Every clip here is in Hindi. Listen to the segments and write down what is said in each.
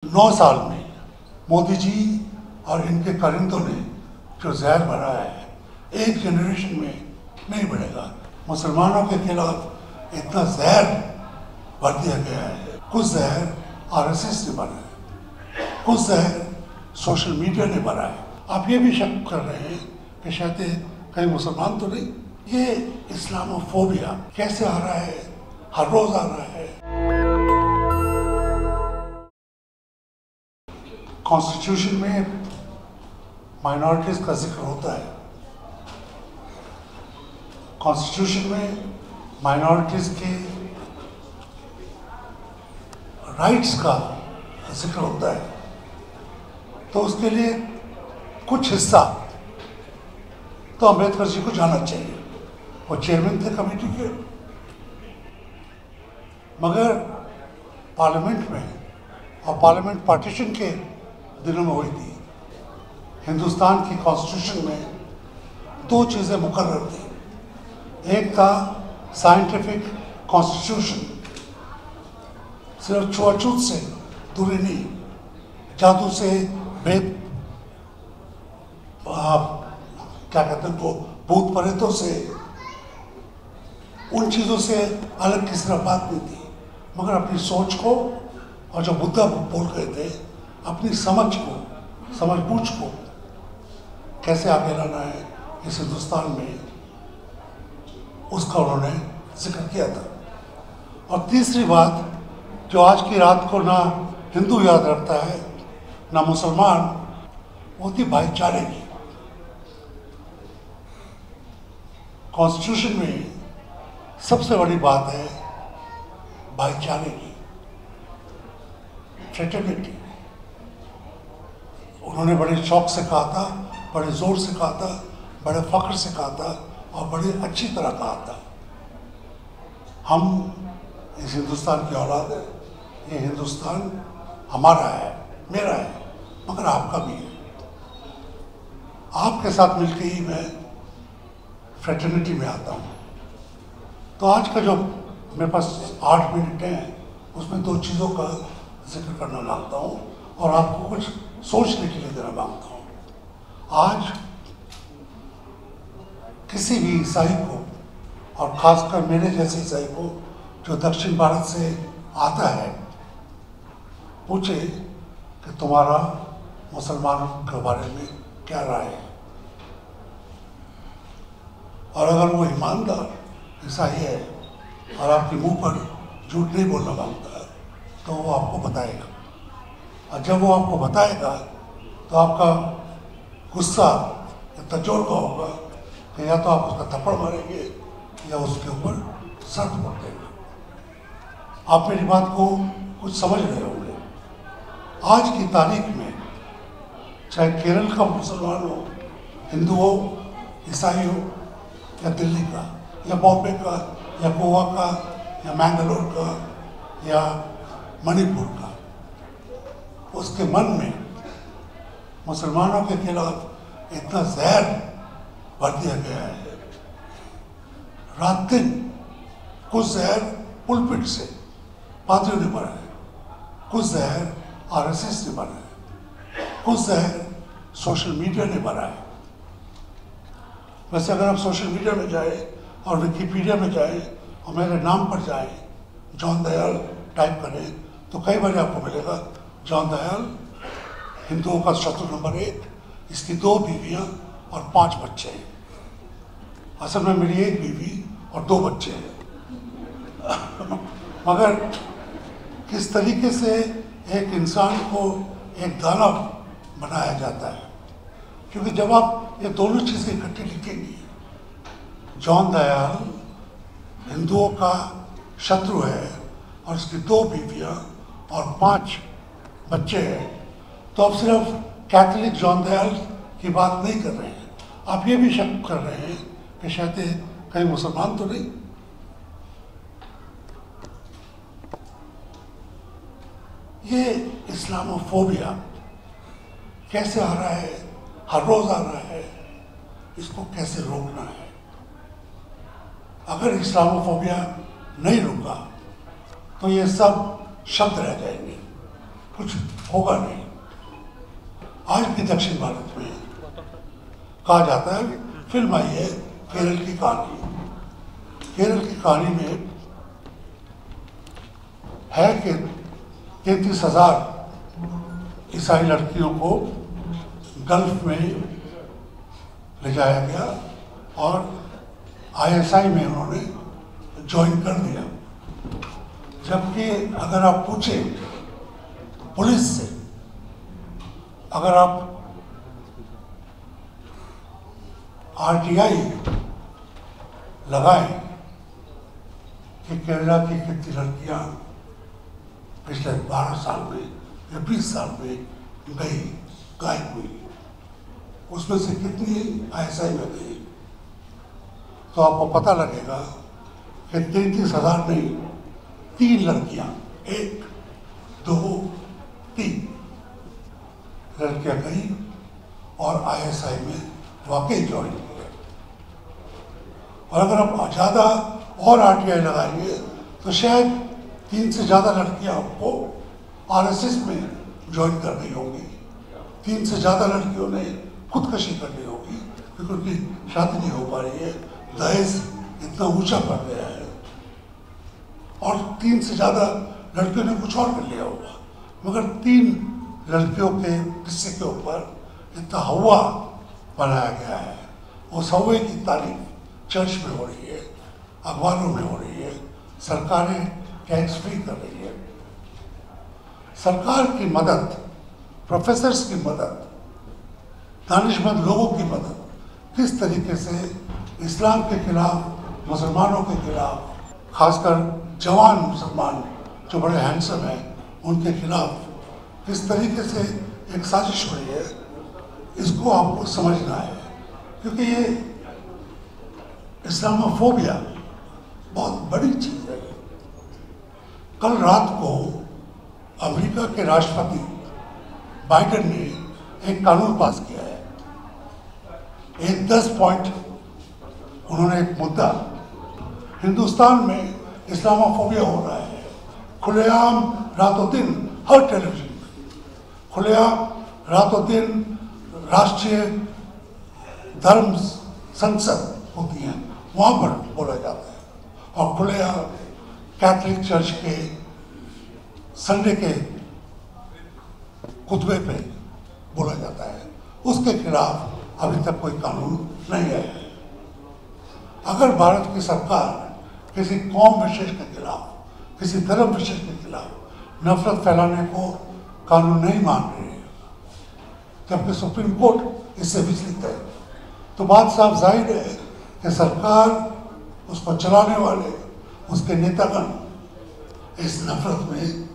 9 साल में मोदी जी और इनके कारिंदों ने जो जहर भरा है एक जनरेशन में नहीं बढ़ेगा। मुसलमानों के खिलाफ इतना जहर भर दिया गया है। कुछ जहर आरएसएस ने भरा है, कुछ जहर सोशल मीडिया ने भरा है। आप ये भी शक कर रहे हैं कि शायद कहीं मुसलमान तो नहीं। ये इस्लामोफोबिया कैसे आ रहा है, हर रोज आ रहा है। कॉन्स्टिट्यूशन में माइनॉरिटीज का जिक्र होता है, कॉन्स्टिट्यूशन में माइनॉरिटीज के राइट्स का जिक्र होता है, तो उसके लिए कुछ हिस्सा तो अम्बेडकर जी को जाना चाहिए। वो चेयरमैन थे कमेटी के, मगर पार्लियामेंट में और पार्लियामेंट पार्टीशन के दिनों में हुई थी। हिंदुस्तान की कॉन्स्टिट्यूशन में 2 चीज़ें मुकर्रर थी। एक था साइंटिफिक कॉन्स्टिट्यूशन, सिर्फ छुआछूत से दूरी नहीं, जादू से, भेद क्या कहते हैं वो, भूत प्रेतों से, उन चीज़ों से अलग किसी तरह बात नहीं थी, मगर अपनी सोच को, और जो बुद्धा बोल गए थे, अपनी समझ को, समझ बूझ को कैसे आगे लाना है इस हिंदुस्तान में, उसका उन्होंने जिक्र किया था। और तीसरी बात जो आज की रात को ना हिंदू याद रखता है ना मुसलमान, वो थी भाईचारे की। कॉन्स्टिट्यूशन में सबसे बड़ी बात है भाईचारे की, फ्रेटर्निटी। उन्होंने बड़े शौक से कहा था, बड़े जोर से कहा था, बड़े फख्र से कहा था और बड़ी अच्छी तरह कहा था। हम इस हिंदुस्तान की औलाद है, ये हिंदुस्तान हमारा है, मेरा है, मगर आपका भी है। आपके साथ मिलकर ही मैं फ्रेटर्निटी में आता हूँ। तो आज का जो मेरे पास 8 मिनट हैं, उसमें 2 चीज़ों का जिक्र करना मांगता हूँ और आपको कुछ सोचने के लिए देना मांगता हूँ। आज किसी भी ईसाई को, और ख़ासकर मेरे जैसे ईसाई को जो दक्षिण भारत से आता है, पूछे कि तुम्हारा मुसलमानों के बारे में क्या राय है, और अगर वो ईमानदार ईसाई है और आपके मुंह पर झूठ नहीं बोलना मांगता है, तो वो आपको बताएगा। और जब वो आपको बताएगा तो आपका गुस्सा इतना जोर का होगा कि या तो आप उसका थप्पड़ मारेंगे या उसके ऊपर सर्द पड़ देगा। आप मेरी बात को कुछ समझ रहे होंगे। आज की तारीख में चाहे केरल का मुसलमान हो, हिंदू हो, ईसाई हो, या दिल्ली का, या बॉम्बे का, या गोवा का, या मैंगलोर का, या मणिपुर का, उसके मन में मुसलमानों के खिलाफ इतना जहर भर दिया गया है। रात दिन कुछ जहर पुलपिट से पादरियों ने भरा है, कुछ जहर आरएसएस ने भरा है, कुछ जहर सोशल मीडिया ने भरा है। वैसे अगर आप सोशल मीडिया में जाए और विकिपीडिया में जाए और मेरे नाम पर जाए, जॉन दयाल टाइप करें, तो कई बार आपको मिलेगा जॉन दयाल हिंदुओं का शत्रु नंबर 1, इसकी 2 बीवियां और 5 बच्चे हैं। असल में मेरी 1 बीवी और 2 बच्चे हैं। मगर किस तरीके से एक इंसान को एक दानव बनाया जाता है, क्योंकि जब आप ये दोनों चीज़ें इकट्ठी लिखेंगी, जॉन दयाल हिंदुओं का शत्रु है और उसकी 2 बीवियां और 5 बच्चे हैं, तो आप सिर्फ कैथोलिक जॉन दयाल की बात नहीं कर रहे हैं, आप ये भी शक कर रहे हैं कि शायद कहीं मुसलमान तो नहीं। ये इस्लामोफोबिया कैसे आ रहा है, हर रोज आ रहा है, इसको कैसे रोकना है। अगर इस्लामोफोबिया नहीं रुका तो ये सब शब्द रह जाएंगे, कुछ होगा नहीं। आज भी दक्षिण भारत में कहा जाता है, फिल्म आई है केरल की कहानी। केरल की कहानी में है कि 33,000 ईसाई लड़कियों को गल्फ में ले जाया गया और आईएसआई में उन्होंने ज्वाइन कर दिया। जबकि अगर आप पूछें पुलिस से, अगर आप आरटीआई लगाएं कि केरला की कितनी लड़कियां पिछले 12 साल में या 20 साल में गई, गायब हुई, उसमें से कितनी आईएसआई में गई, तो आपको पता लगेगा कि 33,000 नहीं, 3 लड़कियां, 1, 2, 3 लड़कियां गई और आईएसआई में वाकई ज्वाइन किया। और अगर आप ज़्यादा और आरटीआई लगाएंगे तो शायद 3 से ज़्यादा लड़कियां आपको आरएसएस में ज्वाइन कर रही होंगी, 3 से ज़्यादा लड़कियों ने खुदकशी कर ली होगी क्योंकि उनकी शादी नहीं हो पा रही है, दहेज इतना ऊंचा पड़ गया है, और 3 से ज़्यादा लड़कियों ने कुछ और कर लिया होगा। मगर 3 लड़कियों के किस्से के ऊपर इतना हवा बनाया गया है, उस हवे की तारीफ चर्च में हो रही है, अखबारों में हो रही है, सरकारें टैक्स फ्री कर रही है। सरकार की मदद, प्रोफेसर्स की मदद, दानिशमंद लोगों की मदद किस तरीके से इस्लाम के खिलाफ, मुसलमानों के खिलाफ, खासकर जवान मुसलमान जो बड़े हैंडसम हैं उनके खिलाफ किस तरीके से एक साजिश हो रही है, इसको आपको समझना है। क्योंकि ये इस्लामोफोबिया बहुत बड़ी चीज है। कल रात को अमेरिका के राष्ट्रपति बाइडेन ने एक कानून पास किया है, एक 10 पॉइंट उन्होंने एक मुद्दा, हिंदुस्तान में इस्लामोफोबिया हो रहा है खुलेआम रातों दिन, हर टेलीविजन में खुलेआम रातों दिन राष्ट्रीय धर्म संसद होती हैं वहाँ पर बोला जाता है, और खुलेआम कैथोलिक चर्च के संडे के खुतबे पे बोला जाता है। उसके खिलाफ अभी तक कोई कानून नहीं आया है। अगर भारत की सरकार किसी कौम विशेष के खिलाफ, किसी धर्म विशेष के खिलाफ नफरत फैलाने को कानून नहीं मान रही है, जबकि सुप्रीम कोर्ट इससे विचलित है, तो बात साफ जाहिर है कि सरकार, उसको चलाने वाले, उसके नेतागण इस नफरत में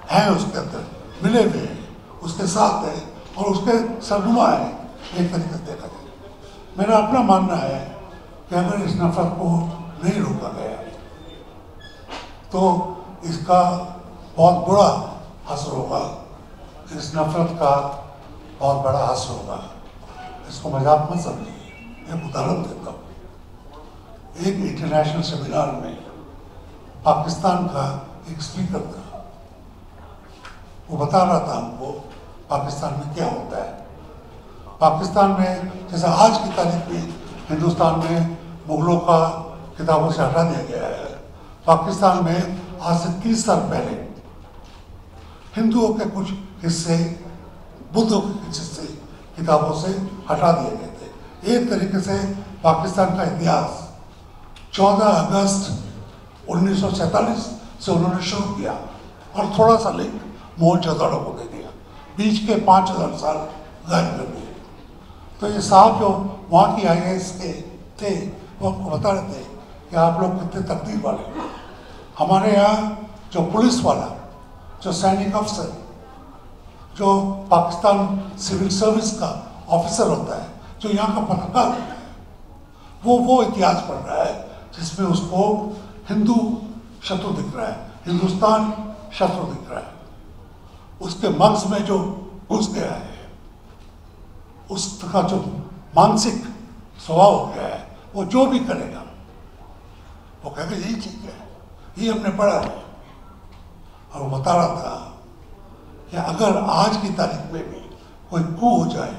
हैं, उसके अंदर मिले हुए हैं, उसके साथ है और उसके सरनुमा है। एक तरीके से देखा जाए, मेरा अपना मानना है कि अगर इस नफरत को नहीं रोका गया तो इसका बहुत बुरा असर होगा, इस नफरत का बहुत बड़ा असर होगा। इसको मजाक मत समझिए। एक उदाहरण देता हूँ। एक इंटरनेशनल सेमिनार में पाकिस्तान का एक स्पीकर था, वो बता रहा था हमको पाकिस्तान में क्या होता है। पाकिस्तान में जैसा आज की तारीख में हिंदुस्तान में मुगलों का किताबों से हटा दिया गया है, पाकिस्तान में आज से 30 साल पहले हिंदुओं के कुछ हिस्से, बुद्धों के कुछ हिस्से किताबों से हटा दिए गए थे। एक तरीके से पाकिस्तान का इतिहास 14 अगस्त 1947 से उन्होंने शुरू किया और थोड़ा सा लिंक मोहनजोदड़ो को दे दिया, बीच के 5000 साल गायब कर दिए। तो ये साहब जो वहाँ की IAS के थे वो हमको बता रहे थे कि आप लोग कितने तकदीर वाले हैं। हमारे यहाँ जो पुलिस वाला, जो सैनिक अफसर, जो पाकिस्तान सिविल सर्विस का ऑफिसर होता है, जो यहाँ का पत्रकार होता है, वो इतिहास पढ़ रहा है जिसमें उसको हिंदू शत्रु दिख रहा है, हिंदुस्तान शत्रु दिख रहा है। उसके मगज में जो घुस गया है, उसका जो मानसिक स्वभाव हो गया है, वो जो भी करेगा वो कहेगा यही ठीक है, ये हमने पढ़ा है। और वो बता रहा था कि अगर आज की तारीख में भी कोई कू हो जाए,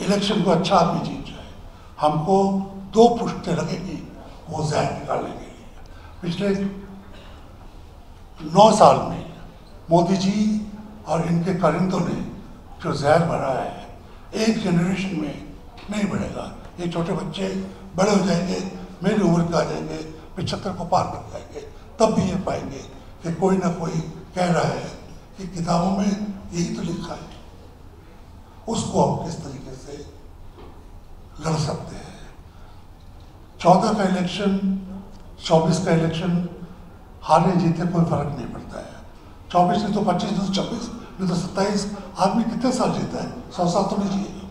इलेक्शन को अच्छा आदमी जीत जाए, हमको 2 पुश्तें लगेगी वो जहर निकालने के लिए। पिछले 9 साल में मोदी जी और इनके कारिंदों ने जो जहर भरा है, एक जनरेशन में नहीं बढ़ेगा। ये छोटे बच्चे बड़े हो जाएंगे, मेरी उम्र के आ जाएंगे, 75 को पार कर जाएंगे, तब भी ये पाएंगे कि कोई ना कोई कह रहा है कि किताबों में यही तो लिखा है। उसको हम किस तरीके से लड़ सकते हैं। 14 का इलेक्शन, 24 का इलेक्शन, हारने जीते कोई फर्क नहीं पड़ता है। 24 नहीं तो 25 नहीं तो 26 नहीं तो 27, आदमी कितने साल जीता है? 100 साल तो नहीं जिएगा,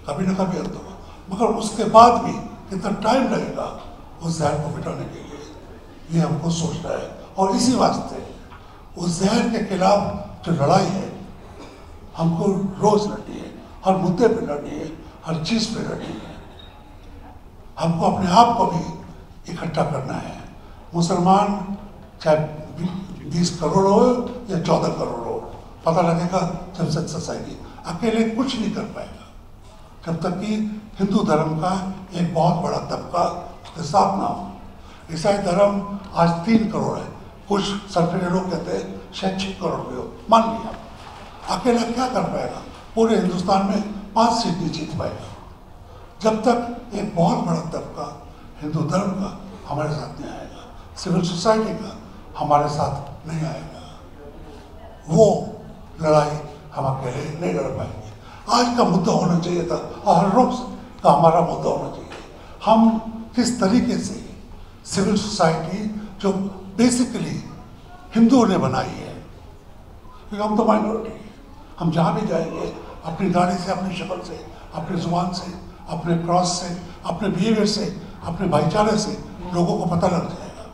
कभी ना कभी अंत होगा। मगर उसके बाद भी कितना टाइम लगेगा उस जहर को मिटाने के लिए, ये हमको सोचना है। और इसी वास्ते उस जहर के खिलाफ जो लड़ाई है हमको रोज लड़नी है, हर मुद्दे पे लड़नी है, हर चीज पे लड़नी है। हमको अपने आप को भी इकट्ठा करना है। मुसलमान चाहे 20 करोड़ हो या 14 करोड़ हो, पता लगेगा जब सक्सेस आएगी। अकेले कुछ नहीं कर पाएगा जब तक कि हिंदू धर्म का एक बहुत बड़ा तबका उसके साथ ना हो। ईसाई धर्म आज 3 करोड़ है, कुछ सर्फिले लोग कहते हैं शायद 6 करोड़ भी हो, मान लिया। अकेला क्या कर पाएगा? पूरे हिंदुस्तान में 5 सीट नहीं जीत पाएगा जब तक एक बहुत बड़ा तबका हिंदू धर्म का हमारे साथ नहीं आएगा, सिविल सोसाइटी का हमारे साथ नहीं आएगा। वो लड़ाई हम अकेले नहीं लड़ पाएंगे। आज का मुद्दा होना चाहिए था, और हर रोज का हमारा मुद्दा होना चाहिए, हम किस तरीके से सिविल सोसाइटी जो बेसिकली हिंदुओं ने बनाई है, क्योंकि हम तो माइनॉरिटी है, हम जहाँ भी जाएंगे अपनी गाड़ी से, अपनी शक्ल से, अपनी जुबान से, अपने क्रॉस से, अपने बिहेवियर से, अपने भाईचारे से लोगों को पता लग जाएगा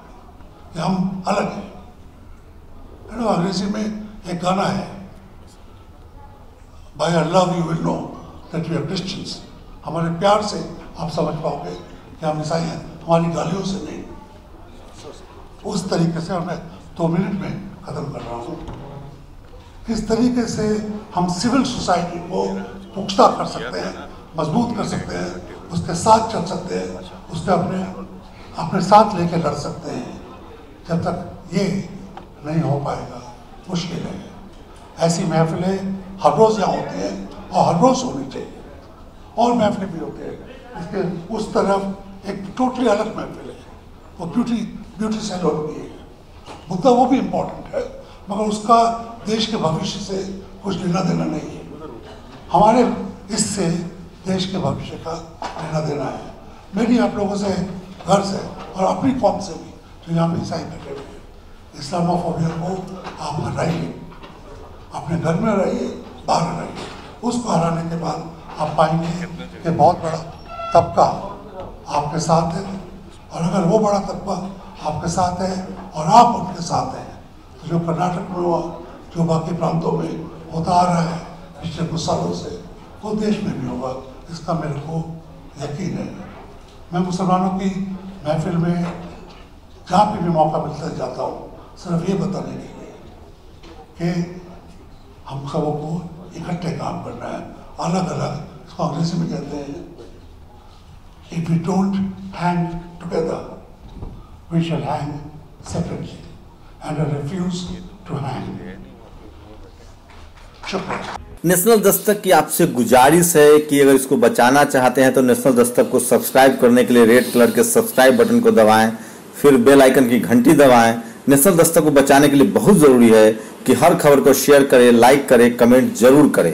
कि हम अलग हैं। अंग्रेजी में एक गाना है, By our love you will know that we are Christians। हमारे प्यार से आप समझ पाओगे कि हम ईसाई हैं, हमारी गालियों से नहीं। उस तरीके से, और मैं 2 मिनट में खत्म कर रहा हूँ, किस तरीके से हम सिविल सोसाइटी को पुख्ता कर सकते हैं, मजबूत कर सकते हैं, उसके साथ चल सकते हैं, उसके अपने साथ लेके लड़ सकते हैं। जब तक ये नहीं हो पाएगा मुश्किल है। ऐसी महफिलें हर रोज़ यहाँ होती हैं और हर रोज़ होनी चाहिए, और महफिलें भी होती हैं। इसके उस तरफ एक टोटली अलग महफिल है, वो ब्यूटी सैलून की है। मुद्दा वो भी इम्पोर्टेंट है, मगर उसका देश के भविष्य से कुछ लेना देना नहीं है। हमारे इससे देश के भविष्य का लेना देना है। मेरी आप लोगों से, घर से और अपनी कौम से भी, जो यहाँ पे ईसाई बैठे हुए हैं, इस्लामोफोबिया को आप हटाइए, अपने घर में रहिए, बाहर रहिए। उसको हराने के बाद आप पाएंगे कि बहुत बड़ा तबका आपके साथ है, और अगर वो बड़ा तबका आपके साथ है और आप उनके साथ हैं, तो जो कर्नाटक में हुआ, जो बाकी प्रांतों में होता आ रहा है पिछले कुछ सालों से, वो देश में भी होगा, इसका मेरे को यकीन है। मैं मुसलमानों की महफिल में जहाँ पे भी मौका मिलता जाता हूँ, सिर्फ ये बताने के लिए कि हम सबों को इकट्ठे काम करना है, अलग अलग। इसको अंग्रेजी में कहते हैं, if we don't hang together we shall hang separately, and I refuse to hang. शुक्रिया। नेशनल दस्तक की आपसे गुजारिश है कि अगर इसको बचाना चाहते हैं तो नेशनल दस्तक को सब्सक्राइब करने के लिए रेड कलर के सब्सक्राइब बटन को दबाएं, फिर बेल आइकन की घंटी दबाएं। नेशनल दस्तक को बचाने के लिए बहुत जरूरी है कि हर खबर को शेयर करें, लाइक करें, कमेंट जरूर करें।